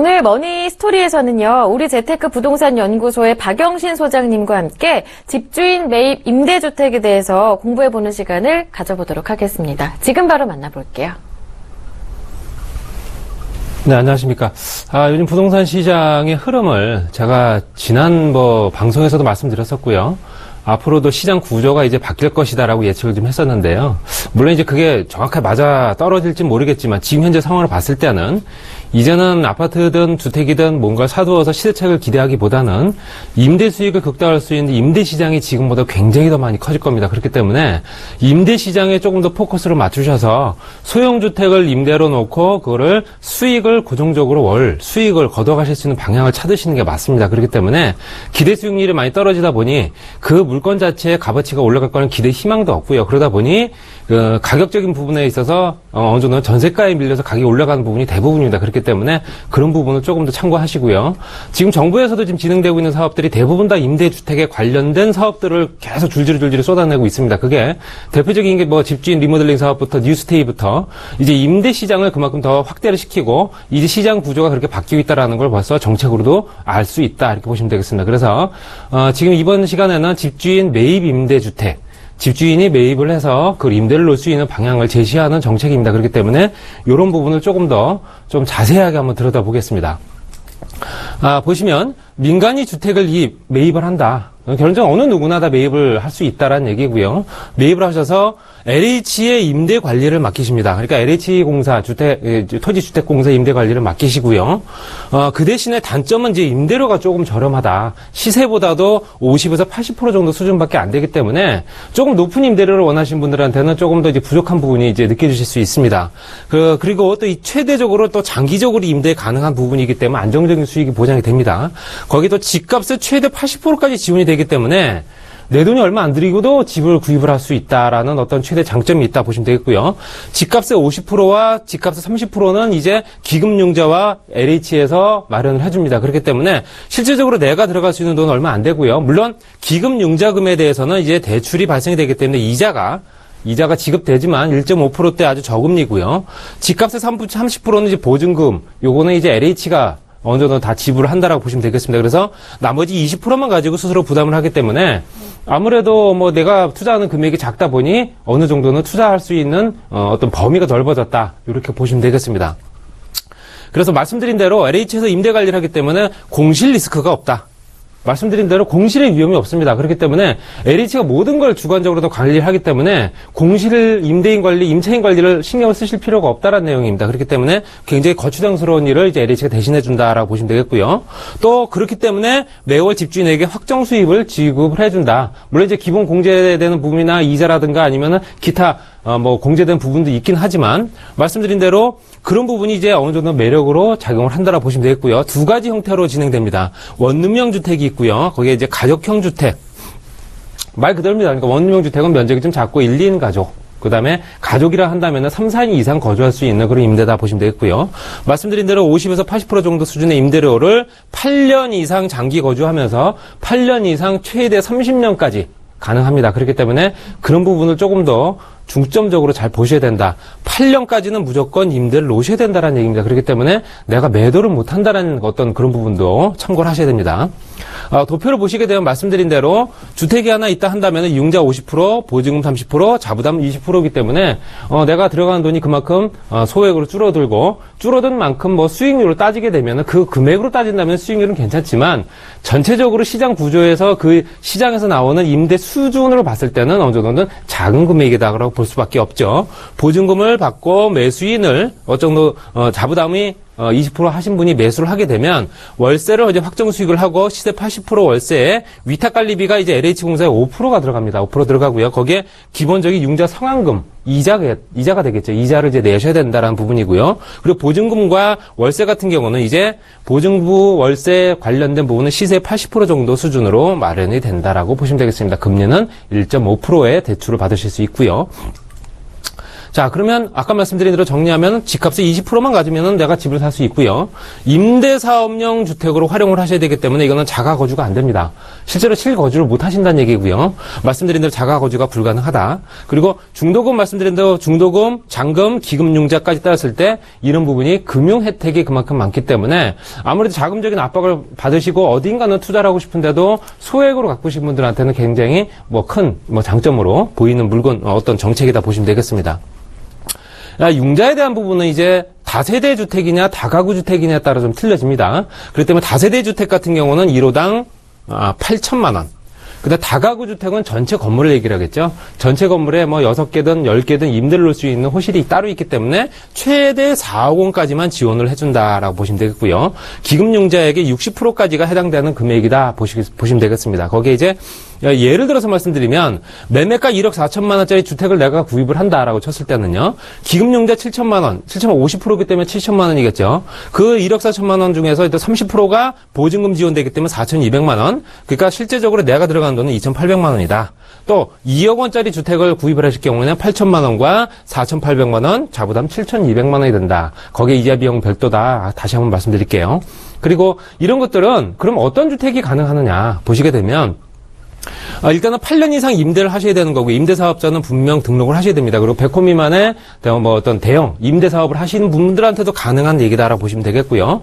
오늘 머니스토리에서는요, 우리 재테크 부동산 연구소의 박영신 소장님과 함께 집주인 매입 임대주택에 대해서 공부해보는 시간을 가져보도록 하겠습니다. 지금 바로 만나볼게요. 네, 안녕하십니까. 요즘 부동산 시장의 흐름을 제가 지난 방송에서도 말씀드렸었고요. 앞으로도 시장 구조가 이제 바뀔 것이다라고 예측을 좀 했었는데요. 물론 이제 그게 정확하게 맞아 떨어질지 모르겠지만 지금 현재 상황을 봤을 때는 이제는 아파트든 주택이든 뭔가 사두어서 시세차익을 기대하기보다는 임대 수익을 극대화할 수 있는 임대 시장이 지금보다 굉장히 더 많이 커질 겁니다. 그렇기 때문에 임대 시장에 조금 더 포커스를 맞추셔서 소형 주택을 임대로 놓고 그거를 수익을 고정적으로 월 수익을 걷어가실 수 있는 방향을 찾으시는 게 맞습니다. 그렇기 때문에 기대 수익률이 많이 떨어지다 보니 그 물건 자체의 값어치가 올라갈 거는 기대 희망도 없고요. 그러다 보니 그 가격적인 부분에 있어서 어느 정도 전세가에 밀려서 가격이 올라가는 부분이 대부분입니다. 그렇기 때문에 그런 부분을 조금 더 참고하시고요. 지금 정부에서도 지금 진행되고 있는 사업들이 대부분 다 임대주택에 관련된 사업들을 계속 줄줄이 쏟아내고 있습니다. 그게 대표적인 게 집주인 리모델링 사업부터 뉴스테이부터 이제 임대 시장을 그만큼 더 확대를 시키고 이제 시장 구조가 그렇게 바뀌고 있다라는 걸 벌써 정책으로도 알 수 있다 이렇게 보시면 되겠습니다. 그래서 지금 이번 시간에는 집주인 매입 임대주택 집주인이 매입을 해서 그 임대를 놓을 수 있는 방향을 제시하는 정책입니다. 그렇기 때문에 이런 부분을 조금 더 좀 자세하게 한번 들여다보겠습니다. 보시면 민간이 주택을 매입을 한다. 결론적으로 어느 누구나 다 매입을 할 수 있다라는 얘기고요. 매입을 하셔서 LH의 임대 관리를 맡기십니다. 그러니까 LH공사 토지주택공사 임대 관리를 맡기시고요. 그 대신에 단점은 이제 임대료가 조금 저렴하다. 시세보다도 50에서 80% 정도 수준밖에 안 되기 때문에 조금 높은 임대료를 원하시는 분들한테는 조금 더 이제 부족한 부분이 이제 느껴지실 수 있습니다. 그리고 또 최대적으로 또 장기적으로 임대 가능한 부분이기 때문에 안정적인 수익이 보장이 됩니다. 거기 또 집값의 최대 80%까지 지원이 되기 때문에 내 돈이 얼마 안 들이고도 집을 구입을 할 수 있다라는 어떤 최대 장점이 있다 보시면 되겠고요. 집값의 50%와 집값의 30%는 이제 기금융자와 LH에서 마련을 해줍니다. 그렇기 때문에 실질적으로 내가 들어갈 수 있는 돈은 얼마 안 되고요. 물론 기금융자금에 대해서는 이제 대출이 발생이 되기 때문에 이자가 지급되지만 1.5%대 아주 저금리고요. 집값의 30%는 이제 보증금, 요거는 이제 LH가 어느 정도 다 지불을 한다라고 보시면 되겠습니다. 그래서 나머지 20%만 가지고 스스로 부담을 하기 때문에 아무래도 내가 투자하는 금액이 작다 보니 어느 정도는 투자할 수 있는 어떤 범위가 넓어졌다. 이렇게 보시면 되겠습니다. 그래서 말씀드린 대로 LH에서 임대 관리를 하기 때문에 공실 리스크가 없다. 말씀드린 대로 공실의 위험이 없습니다. 그렇기 때문에 LH가 모든 걸 주관적으로 더 관리를 하기 때문에 공실 임대인 관리, 임차인 관리를 신경을 쓰실 필요가 없다라는 내용입니다. 그렇기 때문에 굉장히 거추장스러운 일을 이제 LH가 대신해 준다라고 보시면 되겠고요. 또 그렇기 때문에 매월 집주인에게 확정 수입을 지급을 해준다. 물론 이제 기본 공제되는 부분이나 이자라든가 아니면은 기타 공제된 부분도 있긴 하지만 말씀드린 대로 그런 부분이 이제 어느 정도 매력으로 작용을 한다라고 보시면 되겠고요. 두 가지 형태로 진행됩니다. 원룸형 주택이 있고요. 거기에 이제 가족형 주택. 말 그대로입니다. 그러니까 원룸형 주택은 면적이 좀 작고 1, 2인 가족. 그 다음에 가족이라 한다면 3, 4인 이상 거주할 수 있는 그런 임대다 보시면 되겠고요. 말씀드린 대로 50에서 80% 정도 수준의 임대료를 8년 이상 장기 거주하면서 8년 이상 최대 30년까지 가능합니다. 그렇기 때문에 그런 부분을 조금 더 중점적으로 잘 보셔야 된다. 8년까지는 무조건 임대를 놓으셔야 된다는 얘기입니다. 그렇기 때문에 내가 매도를 못한다는 어떤 그런 부분도 참고를 하셔야 됩니다. 도표를 보시게 되면 말씀드린 대로 주택이 하나 있다 한다면 융자 50%, 보증금 30%, 자부담 20%이기 때문에 내가 들어가는 돈이 그만큼 소액으로 줄어든 만큼 수익률을 따지게 되면 그 금액으로 따진다면 수익률은 괜찮지만 전체적으로 시장 구조에서 그 시장에서 나오는 임대 수준으로 봤을 때는 어느 정도는 작은 금액이다라고 볼 수밖에 없죠. 보증금을 받고 매수인을 어느 정도 자부담이 20% 하신 분이 매수를 하게 되면 월세를 이제 확정 수익을 하고 시세 80% 월세에 위탁관리비가 이제 LH공사에 5%가 들어갑니다. 5% 들어가고요. 거기에 기본적인 융자 상환금, 이자가 되겠죠. 이자를 이제 내셔야 된다라는 부분이고요. 그리고 보증금과 월세 같은 경우는 이제 보증부 월세 관련된 부분은 시세 80% 정도 수준으로 마련이 된다라고 보시면 되겠습니다. 금리는 1.5%의 대출을 받으실 수 있고요. 자, 그러면 아까 말씀드린 대로 정리하면 집값의 20%만 가지면 내가 집을 살 수 있고요. 임대사업용 주택으로 활용을 하셔야 되기 때문에 이거는 자가거주가 안 됩니다. 실제로 실거주를 못 하신다는 얘기고요. 말씀드린 대로 자가거주가 불가능하다. 그리고 중도금 말씀드린 대로 중도금, 잔금, 기금융자까지 따졌을 때 이런 부분이 금융 혜택이 그만큼 많기 때문에 아무래도 자금적인 압박을 받으시고 어딘가는 투자를 하고 싶은데도 소액으로 갖고 계신 분들한테는 굉장히 큰 장점으로 보이는 물건, 어떤 정책이다 보시면 되겠습니다. 융자에 대한 부분은 이제 다세대 주택이냐 다가구 주택이냐에 따라 좀 틀려집니다. 그렇기 때문에 다세대 주택 같은 경우는 1호당 8천만 원. 근데 다가구 주택은 전체 건물을 얘기를 하겠죠. 전체 건물에 6개든 10개든 임대를 놓을 수 있는 호실이 따로 있기 때문에 최대 4억 원까지만 지원을 해준다라고 보시면 되겠고요. 기금융자에게 60%까지가 해당되는 금액이다 보시면 되겠습니다. 거기에 이제 예를 들어서 말씀드리면 매매가 1억 4천만 원짜리 주택을 내가 구입을 한다라고 쳤을 때는요. 기금융자 7천만 원, 50%이기 때문에 7천만 원이겠죠. 그 1억 4천만 원 중에서 일단 30%가 보증금 지원되기 때문에 4,200만 원. 그러니까 실제적으로 내가 들어가는 돈은 2,800만 원이다. 또 2억 원짜리 주택을 구입을 하실 경우에는 8천만 원과 4,800만 원, 자부담 7,200만 원이 든다. 거기에 이자 비용 별도다. 다시 한번 말씀드릴게요. 그리고 이런 것들은 그럼 어떤 주택이 가능하느냐 보시게 되면 일단은 8년 이상 임대를 하셔야 되는 거고 임대사업자는 분명 등록을 하셔야 됩니다. 그리고 100호 미만의 어떤 대형 임대사업을 하시는 분들한테도 가능한 얘기다라고 보시면 되겠고요.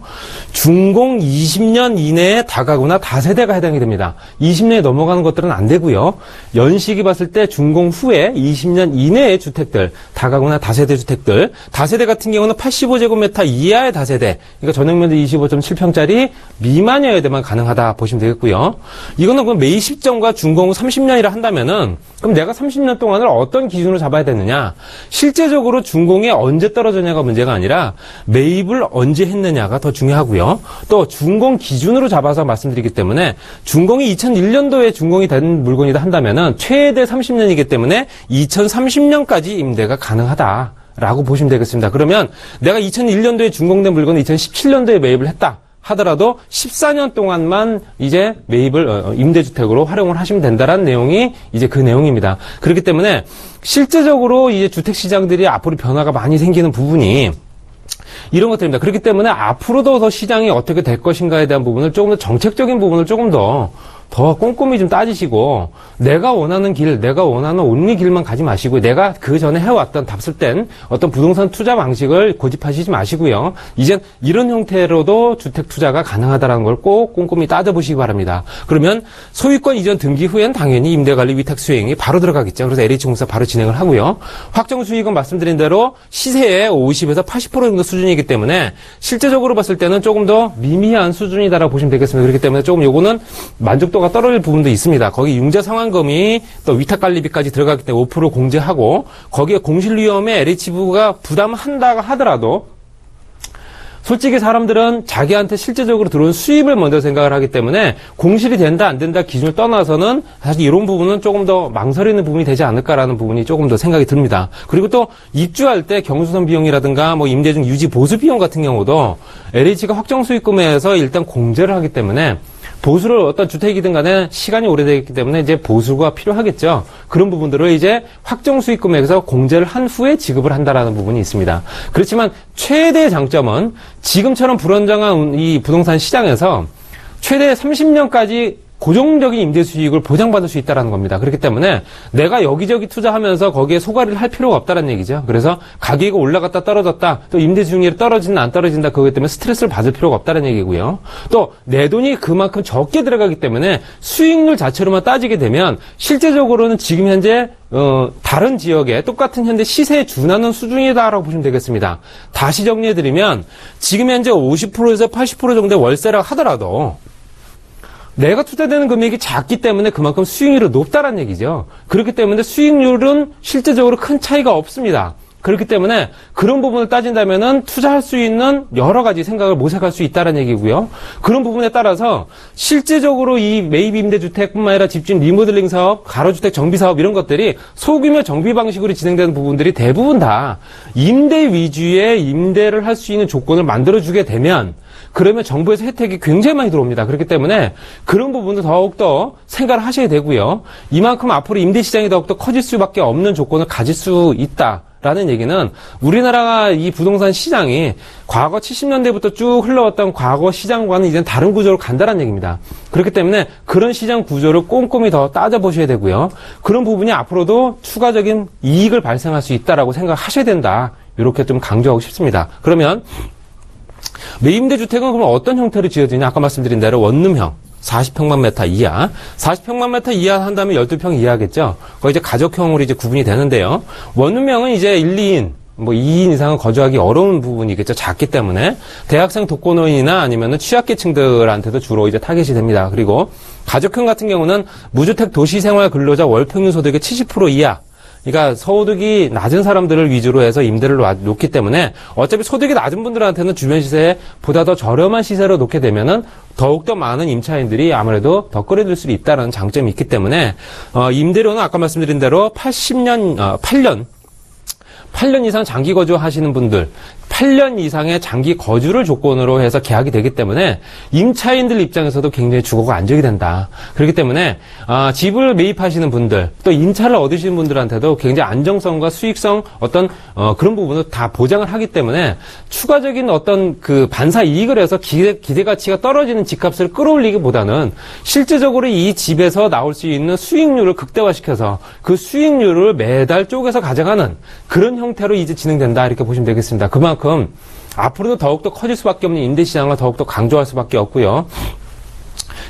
준공 20년 이내에 다가구나 다세대가 해당이 됩니다. 20년이 넘어가는 것들은 안 되고요. 연식이 봤을 때 준공 후에 20년 이내의 주택들, 다가구나 다세대 주택들, 다세대 같은 경우는 85제곱미터 이하의 다세대, 그러니까 전용면적 25.7평짜리 미만이어야 되만 가능하다 보시면 되겠고요. 이거는 그럼 매입 시점과 준공 후 30년이라 한다면은 그럼 내가 30년 동안을 어떤 기준으로 잡아야 되느냐? 실제적으로 준공이 언제 떨어졌냐가 문제가 아니라 매입을 언제 했느냐가 더 중요하고요. 또 준공 기준으로 잡아서 말씀드리기 때문에 준공이 2001년도에 준공이 된 물건이다 한다면은 최대 30년이기 때문에 2030년까지 임대가 가능하다라고 보시면 되겠습니다. 그러면 내가 2001년도에 준공된 물건을 2017년도에 매입을 했다 하더라도 14년 동안만 이제 매입을 임대주택으로 활용을 하시면 된다라는 내용이 이제 그 내용입니다. 그렇기 때문에 실제적으로 이제 주택시장들이 앞으로 변화가 많이 생기는 부분이 이런 것들입니다. 그렇기 때문에 앞으로도 더 시장이 어떻게 될 것인가에 대한 부분을 조금 더 정책적인 부분을 조금 더 꼼꼼히 좀 따지시고 내가 원하는 길, 내가 원하는 온리 길만 가지 마시고 내가 그 전에 해왔던 답습된 어떤 부동산 투자 방식을 고집하시지 마시고요. 이젠 이런 형태로도 주택 투자가 가능하다는 걸 꼭 꼼꼼히 따져보시기 바랍니다. 그러면 소유권 이전 등기 후엔 당연히 임대관리 위탁 수행이 바로 들어가겠죠. 그래서 LH공사 바로 진행을 하고요. 확정 수익은 말씀드린 대로 시세의 50에서 80% 정도 수준이기 때문에 실제적으로 봤을 때는 조금 더 미미한 수준이다라고 보시면 되겠습니다. 그렇기 때문에 조금 요거는 만족도가 떨어질 부분도 있습니다. 거기 융자 상환금이 또 위탁관리비까지 들어가기 때문에 5% 공제하고 거기에 공실위험에 LH부가 부담한다 하더라도 솔직히 사람들은 자기한테 실제적으로 들어온 수입을 먼저 생각을 하기 때문에 공실이 된다 안 된다 기준을 떠나서는 사실 이런 부분은 조금 더 망설이는 부분이 되지 않을까라는 부분이 조금 더 생각이 듭니다. 그리고 또 입주할 때 경수선 비용이라든가 임대중 유지 보수 비용 같은 경우도 LH가 확정 수익금에서 일단 공제를 하기 때문에 보수를 어떤 주택이든 간에 시간이 오래되기 때문에 이제 보수가 필요하겠죠. 그런 부분들을 이제 확정 수익 금액에서 공제를 한 후에 지급을 한다라는 부분이 있습니다. 그렇지만 최대의 장점은 지금처럼 불안정한 이 부동산 시장에서 최대 30년까지 고정적인 임대 수익을 보장받을 수 있다는 겁니다. 그렇기 때문에 내가 여기저기 투자하면서 거기에 소가리를 할 필요가 없다는 얘기죠. 그래서 가격이 올라갔다 떨어졌다, 또 임대 수익률이 떨어진다 안 떨어진다 그것 때문에 스트레스를 받을 필요가 없다는 얘기고요. 또 내 돈이 그만큼 적게 들어가기 때문에 수익률 자체로만 따지게 되면 실제적으로는 지금 현재 다른 지역에 똑같은 현재 시세에 준하는 수준이다라고 보시면 되겠습니다. 다시 정리해드리면 지금 현재 50%에서 80% 정도의 월세라고 하더라도 내가 투자되는 금액이 작기 때문에 그만큼 수익률이 높다는 얘기죠. 그렇기 때문에 수익률은 실제적으로 큰 차이가 없습니다. 그렇기 때문에 그런 부분을 따진다면은 투자할 수 있는 여러 가지 생각을 모색할 수 있다는 얘기고요. 그런 부분에 따라서 실제적으로 이 매입 임대주택뿐만 아니라 집주인 리모델링 사업, 가로주택 정비 사업 이런 것들이 소규모 정비 방식으로 진행되는 부분들이 대부분 다 임대 위주의 임대를 할 수 있는 조건을 만들어주게 되면 그러면 정부에서 혜택이 굉장히 많이 들어옵니다. 그렇기 때문에 그런 부분도 더욱더 생각을 하셔야 되고요. 이만큼 앞으로 임대시장이 더욱더 커질 수밖에 없는 조건을 가질 수 있다. 라는 얘기는 우리나라가 이 부동산 시장이 과거 70년대부터 쭉 흘러왔던 과거 시장과는 이제 다른 구조로 간다는 얘기입니다. 그렇기 때문에 그런 시장 구조를 꼼꼼히 더 따져보셔야 되고요. 그런 부분이 앞으로도 추가적인 이익을 발생할 수 있다라고 생각하셔야 된다. 이렇게 좀 강조하고 싶습니다. 그러면 매입임대 주택은 그럼 어떤 형태로 지어지냐? 아까 말씀드린 대로 원룸형. 40평만 메타 이하. 40평만 메타 이하 한다면 12평 이하겠죠? 거의 이제 가족형으로 이제 구분이 되는데요. 원룸형은 이제 1, 2인, 2인 이상은 거주하기 어려운 부분이겠죠. 작기 때문에. 대학생 독거노인이나 아니면은 취약계층들한테도 주로 이제 타겟이 됩니다. 그리고 가족형 같은 경우는 무주택 도시생활 근로자 월평균 소득의 70% 이하. 그러니까 소득이 낮은 사람들을 위주로 해서 임대를 놓기 때문에 어차피 소득이 낮은 분들한테는 주변 시세에 보다 더 저렴한 시세로 놓게 되면은 더욱더 많은 임차인들이 아무래도 더 끌어들일 수 있다는 장점이 있기 때문에 임대료는 아까 말씀드린 대로 8년 이상 장기 거주하시는 분들 8년 이상의 장기 거주를 조건으로 해서 계약이 되기 때문에 임차인들 입장에서도 굉장히 주거가 안정이 된다. 그렇기 때문에 집을 매입하시는 분들 또 임차를 얻으시는 분들한테도 굉장히 안정성과 수익성 어떤 그런 부분을 다 보장을 하기 때문에 추가적인 어떤 그 반사 이익을 해서 기대 가치가 떨어지는 집값을 끌어올리기보다는 실질적으로 이 집에서 나올 수 있는 수익률을 극대화시켜서 그 수익률을 매달 쪼개서 가져가는 그런 형태로 이제 진행된다 이렇게 보시면 되겠습니다. 그만큼 앞으로도 더욱더 커질 수밖에 없는 임대시장을 더욱더 강조할 수밖에 없고요.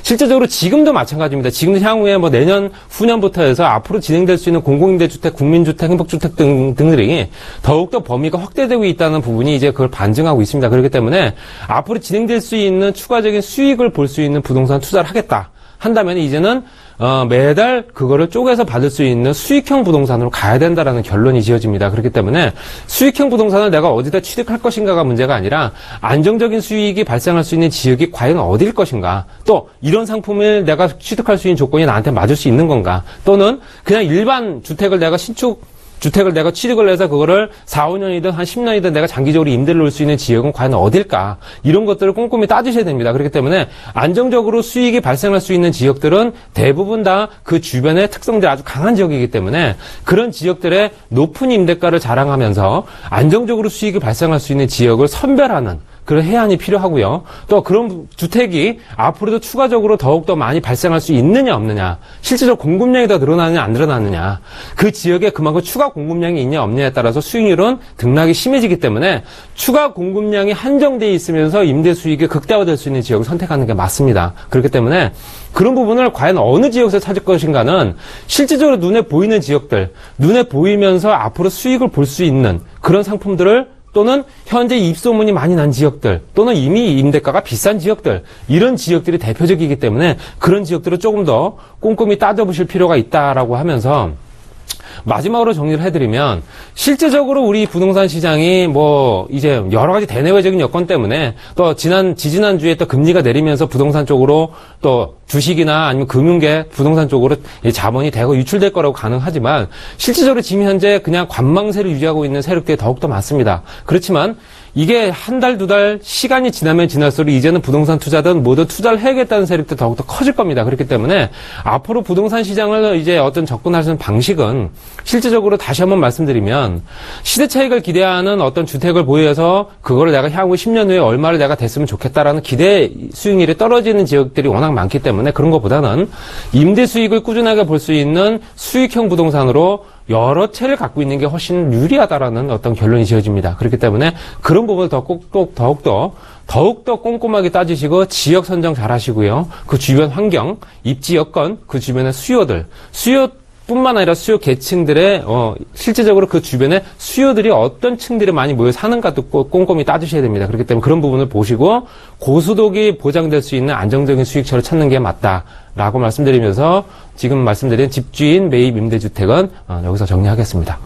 실제적으로 지금도 마찬가지입니다. 지금도 향후에 내년, 후년부터 해서 앞으로 진행될 수 있는 공공임대주택, 국민주택, 행복주택 등들이 더욱더 범위가 확대되고 있다는 부분이 이제 그걸 반증하고 있습니다. 그렇기 때문에 앞으로 진행될 수 있는 추가적인 수익을 볼 수 있는 부동산 투자를 하겠다. 한다면 이제는 매달 그거를 쪼개서 받을 수 있는 수익형 부동산으로 가야 된다라는 결론이 지어집니다. 그렇기 때문에 수익형 부동산을 내가 어디다 취득할 것인가가 문제가 아니라 안정적인 수익이 발생할 수 있는 지역이 과연 어디일 것인가, 또 이런 상품을 내가 취득할 수 있는 조건이 나한테 맞을 수 있는 건가, 또는 그냥 일반 주택을 내가 주택을 내가 취득을 해서 그거를 4, 5년이든 한 10년이든 내가 장기적으로 임대를 놓을 수 있는 지역은 과연 어딜까? 이런 것들을 꼼꼼히 따지셔야 됩니다. 그렇기 때문에 안정적으로 수익이 발생할 수 있는 지역들은 대부분 다 그 주변의 특성들이 아주 강한 지역이기 때문에 그런 지역들의 높은 임대가를 자랑하면서 안정적으로 수익이 발생할 수 있는 지역을 선별하는 그런 해안이 필요하고요. 또 그런 주택이 앞으로도 추가적으로 더욱더 많이 발생할 수 있느냐 없느냐, 실제로 공급량이 더 늘어나느냐 안 늘어나느냐, 그 지역에 그만큼 추가 공급량이 있냐 없느냐에 따라서 수익률은 등락이 심해지기 때문에 추가 공급량이 한정되어 있으면서 임대 수익이 극대화될 수 있는 지역을 선택하는 게 맞습니다. 그렇기 때문에 그런 부분을 과연 어느 지역에서 찾을 것인가는 실질적으로 눈에 보이는 지역들, 눈에 보이면서 앞으로 수익을 볼 수 있는 그런 상품들을, 또는 현재 입소문이 많이 난 지역들, 또는 이미 임대가가 비싼 지역들, 이런 지역들이 대표적이기 때문에 그런 지역들을 조금 더 꼼꼼히 따져보실 필요가 있다라고 하면서, 마지막으로 정리를 해드리면 실제적으로 우리 부동산 시장이 이제 여러 가지 대내외적인 여건 때문에 또 지지난주에 또 금리가 내리면서 부동산 쪽으로 또 주식이나 아니면 금융계 부동산 쪽으로 자본이 대거 유출될 거라고 가능하지만 실질적으로 지금 현재 그냥 관망세를 유지하고 있는 세력들이 더욱더 많습니다. 그렇지만 이게 한 달, 두 달 시간이 지나면 지날수록 이제는 부동산 투자든 뭐든 투자를 해야겠다는 세력도 더욱더 커질 겁니다. 그렇기 때문에 앞으로 부동산 시장을 이제 어떤 접근할 수 있는 방식은 실질적으로 다시 한번 말씀드리면 시대 차익을 기대하는 어떤 주택을 보유해서 그거를 내가 향후 10년 후에 얼마를 내가 됐으면 좋겠다라는 기대 수익률이 떨어지는 지역들이 워낙 많기 때문에 그런 것보다는 임대 수익을 꾸준하게 볼 수 있는 수익형 부동산으로 여러 채를 갖고 있는 게 훨씬 유리하다라는 어떤 결론이 지어집니다. 그렇기 때문에 그런 부분을 더욱더 꼼꼼하게 따지시고 지역 선정 잘 하시고요. 그 주변 환경, 입지 여건, 그 주변의 수요뿐만 아니라 수요 계층들의 실제적으로 그 주변에 수요들이 어떤 층들이 많이 모여 사는가도 꼼꼼히 따지셔야 됩니다. 그렇기 때문에 그런 부분을 보시고 고소득이 보장될 수 있는 안정적인 수익처를 찾는 게 맞다라고 말씀드리면서 지금 말씀드린 집주인 매입 임대주택은 여기서 정리하겠습니다.